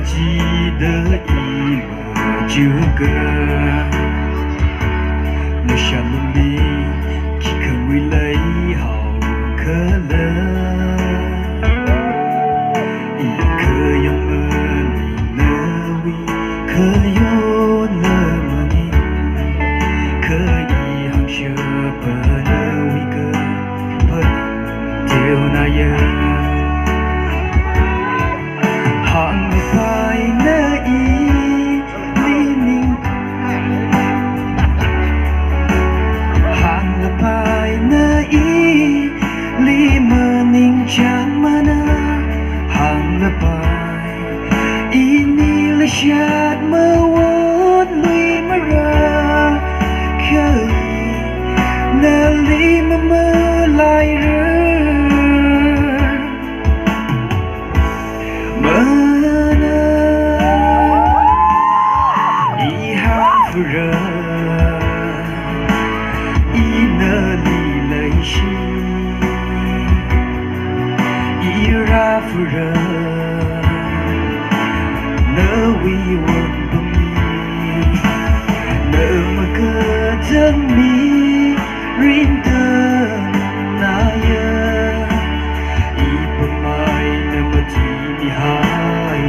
chỉ đợi mà chưa cơ nơi xa luôn đi khi không nguy lấy hậu khờ lơ ý khờ yang mơ ni nơ vi khờ yo nơ mơ ni khờ ý hằng shơ bờ nơ vi cơ bờ tiêu na ya hàng phai nơ ý li ninh hàng phai nơ ý li mơ ninh chẳng mà nơ hàng phai ý ni là chát mơ vốn lui mà ra khơi nơ li mà mơ lại rơi mơ Fura ina li lai shi ira fura na wi won bumi na maka jang mi rin ta na ya I pamai na mati mi hai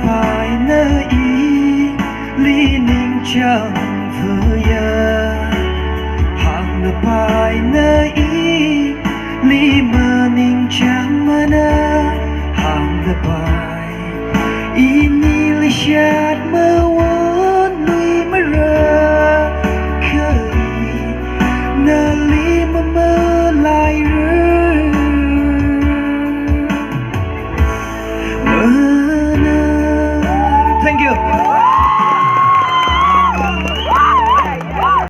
phai nơ ý lý ninh chẳng vừa ya hàng nơ phai nơ ý lý mơ ninh chẳng mà nơ hàng nơ phai ý ni lý chát mơ vốn lui mà ra khơi nơ lý mà mơ lại rơi mơ. Thank you.